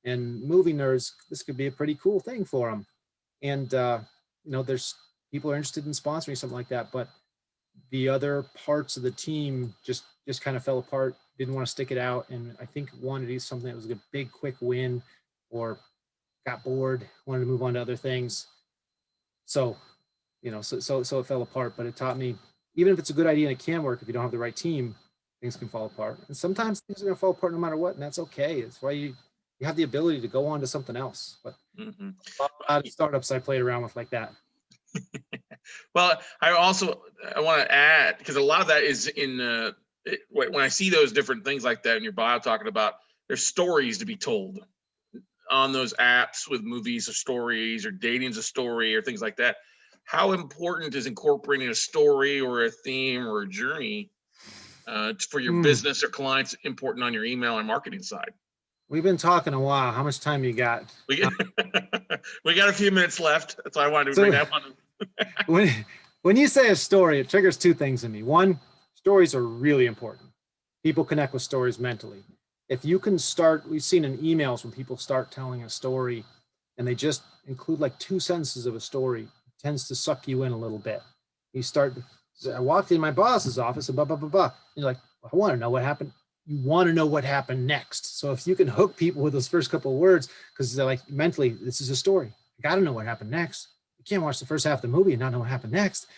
and movie nerds, this could be a pretty cool thing for them. And there's people are interested in sponsoring something like that, but the other parts of the team just kind of fell apart, didn't want to stick it out, and I think wanted to do something that was a big quick win, or got bored, wanted to move on to other things. So so it fell apart. But it taught me, even if it's a good idea and it can work, if you don't have the right team, things can fall apart. And sometimes things are going to fall apart no matter what, and that's okay. It's why you have the ability to go on to something else. But a lot of startups I played around with like that. Well, I want to add, because a lot of that is in when I see those different things like that in your bio talking about, there's stories to be told on those apps with movies or stories, or dating's a story or things like that. How important is incorporating a story or a theme or a journey for your business or clients important on your email and marketing side? We've been talking a while. How much time you got? We got a few minutes left. That's why I wanted to bring that one. When you say a story, it triggers two things in me. One, stories are really important. People connect with stories mentally. If you can start, we've seen in emails when people start telling a story and they just include like 2 sentences of a story, it tends to suck you in a little bit. I walked in my boss's office and blah, blah, blah, blah. And you're like, I want to know what happened. You want to know what happened next. So if you can hook people with those first couple of words, because they're like, mentally, this is a story. I got to know what happened next. You can't watch the first half of the movie and not know what happened next.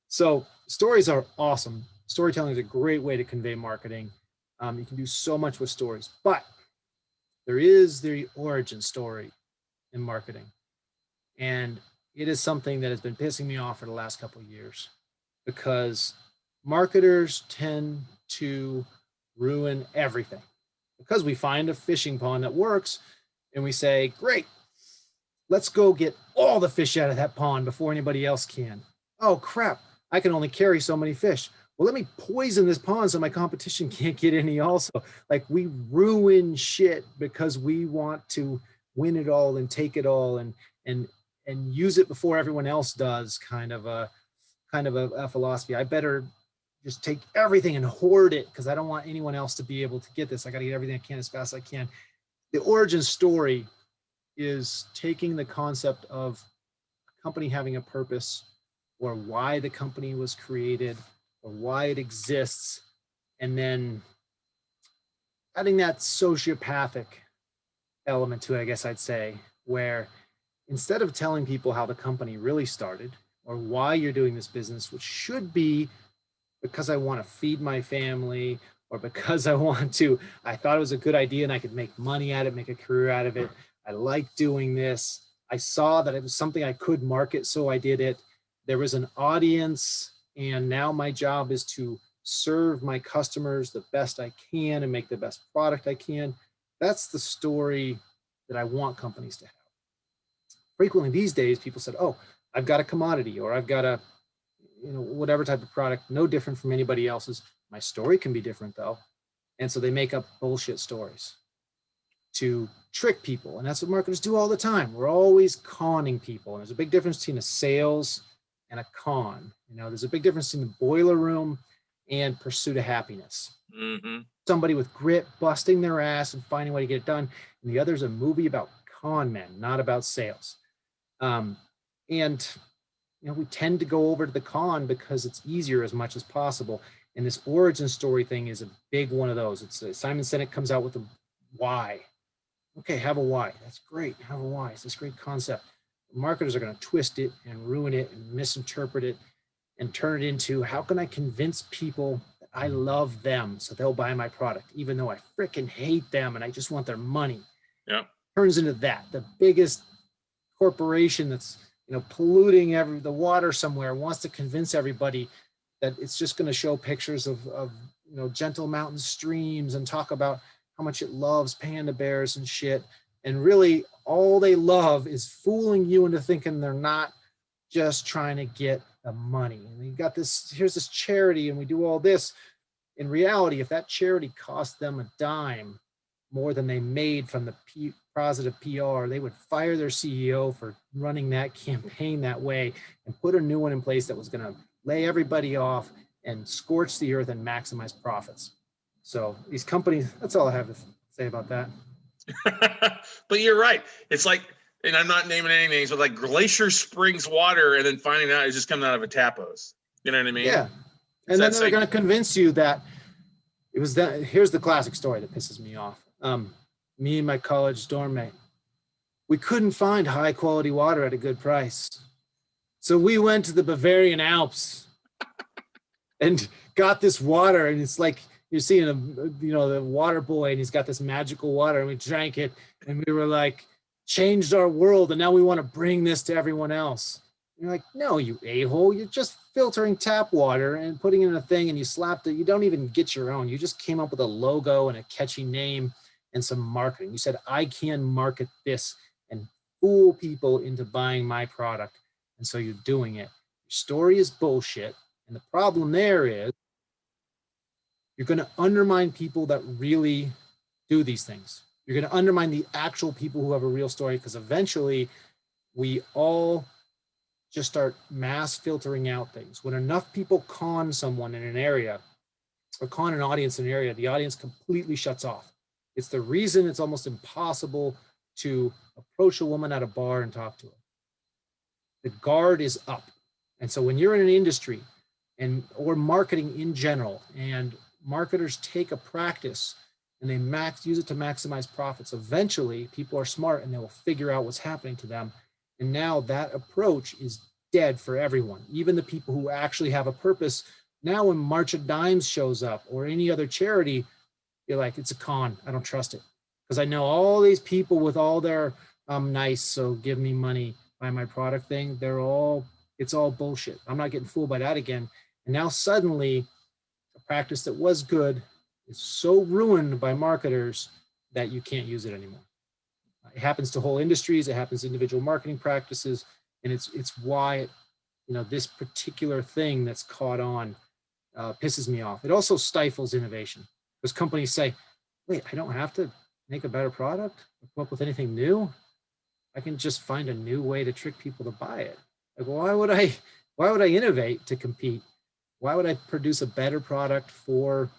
So stories are awesome. Storytelling is a great way to convey marketing. You can do so much with stories, but there is the origin story in marketing. And it is something that has been pissing me off for the last couple of years, because marketers tend to ruin everything, because we find a fishing pond that works and we say, great, let's go get all the fish out of that pond before anybody else can. Oh crap, I can only carry so many fish. Well, let me poison this pond so my competition can't get any also. Like, we ruin shit because we want to win it all and take it all and use it before everyone else does, kind of a philosophy. I better just take everything and hoard it because I don't want anyone else to be able to get this. I got to get everything I can as fast as I can. The origin story is taking the concept of a company having a purpose, or why the company was created, or why it exists, and then adding that sociopathic element to it, I guess I'd say, where instead of telling people how the company really started or why you're doing this business, which should be because I want to feed my family, or because I thought it was a good idea and I could make money at it, make a career out of it. I like doing this. I saw that it was something I could market, so I did it. There was an audience, and now my job is to serve my customers the best I can and make the best product I can. That's the story that I want companies to have. Frequently these days, people said, oh, I've got a commodity, or I've got a, whatever type of product, no different from anybody else's. My story can be different though. And so they make up bullshit stories to trick people. And that's what marketers do all the time. We're always conning people. And there's a big difference between a sales and a con. There's a big difference in the boiler room and pursuit of happiness. Mm-hmm. Somebody with grit, busting their ass and finding a way to get it done. And the other's a movie about con men, not about sales. We tend to go over to the con because it's easier as much as possible. And this origin story thing is a big one of those. It's Simon Sinek comes out with a why. Okay, have a why. That's great. Have a why. It's this great concept. Marketers are going to twist it and ruin it and misinterpret it and turn it into, how can I convince people that I love them so they'll buy my product, even though I freaking hate them and I just want their money. Yeah. Turns into that. The biggest corporation that's polluting the water somewhere wants to convince everybody that it's just going to show pictures of gentle mountain streams and talk about how much it loves panda bears and shit. And really all they love is fooling you into thinking they're not just trying to get the money. And you got this, here's this charity and we do all this. In reality, if that charity cost them a dime more than they made from the positive PR, they would fire their CEO for running that campaign that way and put a new one in place that was going to lay everybody off and scorch the earth and maximize profits. So these companies, that's all I have to say about that. But you're right. It's like, and I'm not naming any names, but like Glacier Springs water and then finding out it's just coming out of a tap hose. You know what I mean? Yeah. And then they're going to convince you that it was that. Here's the classic story that pisses me off. Me and my college dorm mate, we couldn't find high quality water at a good price. So we went to the Bavarian Alps and got this water. And it's like, you're seeing the water boy and he's got this magical water and we drank it and we were like, changed our world. And now we want to bring this to everyone else. And you're like, no, you a-hole, you're just filtering tap water and putting it in a thing and you slapped it. You don't even get your own. You just came up with a logo and a catchy name and some marketing. You said, I can market this and fool people into buying my product. And so you're doing it. Your story is bullshit. And the problem there is you're going to undermine people that really do these things. You're going to undermine the actual people who have a real story, because eventually we all just start mass filtering out things. When enough people con someone in an area or con an audience in an area, the audience completely shuts off. It's the reason it's almost impossible to approach a woman at a bar and talk to her. The guard is up. And so when you're in an industry or marketing in general, and marketers take a practice and they use it to maximize profits, eventually people are smart and they will figure out what's happening to them. And now that approach is dead for everyone, even the people who actually have a purpose. Now when March of Dimes shows up or any other charity, you're like, it's a con. I don't trust it. Because I know all these people with all their nice, so give me money, buy my product thing, it's all bullshit. I'm not getting fooled by that again. And now suddenly a practice that was good is so ruined by marketers that you can't use it anymore. It happens to whole industries. It happens to individual marketing practices. And it's why, this particular thing that's caught on pisses me off. It also stifles innovation, because companies say, wait, I don't have to make a better product or come up with anything new. I can just find a new way to trick people to buy it. Like, why would I innovate to compete? Why would I produce a better product for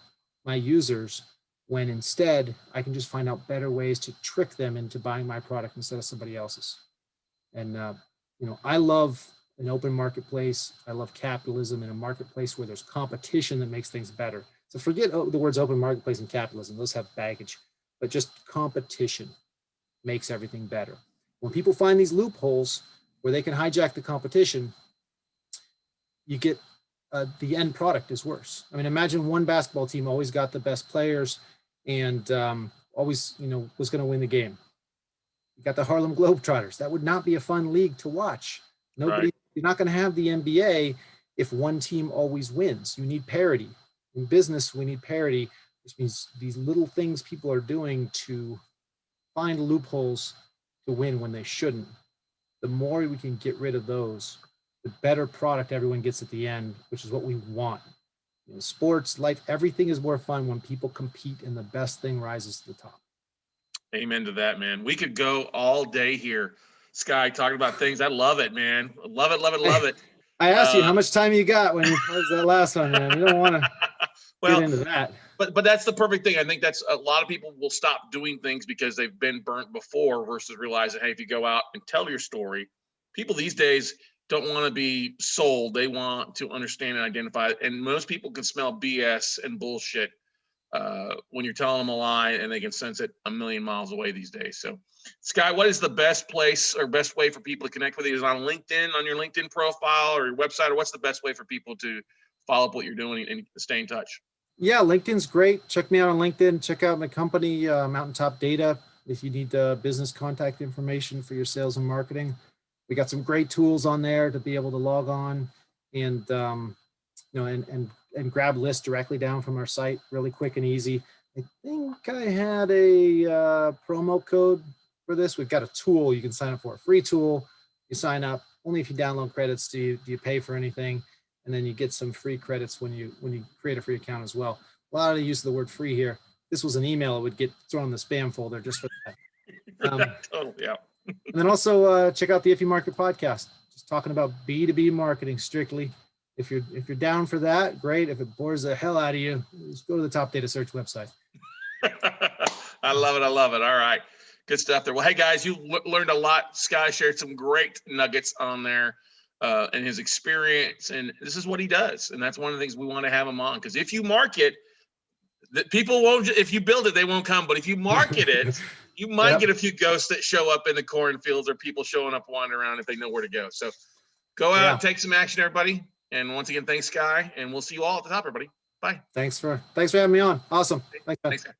my users when instead I can just find out better ways to trick them into buying my product instead of somebody else's? And, I love an open marketplace. I love capitalism in a marketplace where there's competition that makes things better. So forget the words open marketplace and capitalism. Those have baggage, but just competition makes everything better. When people find these loopholes where they can hijack the competition, you get the end product is worse. I mean, imagine one basketball team always got the best players and always, was going to win the game. You got the Harlem Globetrotters. That would not be a fun league to watch. Nobody, Right. You're not going to have the NBA if one team always wins. You need parity. In business, we need parity, which means these little things people are doing to find loopholes to win when they shouldn't. The more we can get rid of those, the better product everyone gets at the end, which is what we want. Sports, life, everything is more fun when people compete and the best thing rises to the top. Amen to that, man. We could go all day here, Sky, talking about things. I love it, man. Love it, love it, love it. I asked you how much time you got when you posed that last one, man. You don't want to well, get into that. But that's the perfect thing. I think that's a lot of people will stop doing things because they've been burnt before versus realizing, hey, if you go out and tell your story, people these days don't want to be sold. They want to understand and identify it. And most people can smell BS and bullshit when you're telling them a lie, and they can sense it a million miles away these days. So, Sky, what is the best place or best way for people to connect with you? Is it on LinkedIn, on your LinkedIn profile or your website, or what's the best way for people to follow up what you're doing and stay in touch? Yeah, LinkedIn's great. Check me out on LinkedIn. Check out my company, Mountaintop Data. If you need business contact information for your sales and marketing, we got some great tools on there to be able to log on and and grab lists directly down from our site, really quick and easy. I think I had a promo code for this. We've got a tool you can sign up for, a free tool. You sign up only if you download credits. Do you pay for anything? And then you get some free credits when you create a free account as well. A lot of use of the word free here. This was an email, it would get thrown in the spam folder just for that. Totally, yeah. And then also check out the If You Market podcast. Just talking about B2B marketing strictly. If you're down for that, great. If it bores the hell out of you, just go to the Top Data Search website. I love it. I love it. All right. Good stuff there. Well, hey guys, you learned a lot. Sky shared some great nuggets on there and his experience. And this is what he does. And that's one of the things we want to have him on. Because if you market, that people won't, if you build it, they won't come. But if you market it, you might get a few ghosts that show up in the cornfields or people showing up wandering around if they know where to go. So go out, take some action, everybody. And once again, thanks, Sky. And we'll see you all at the top, everybody. Bye. Thanks for having me on. Awesome. Thanks, man. Thanks, Sky.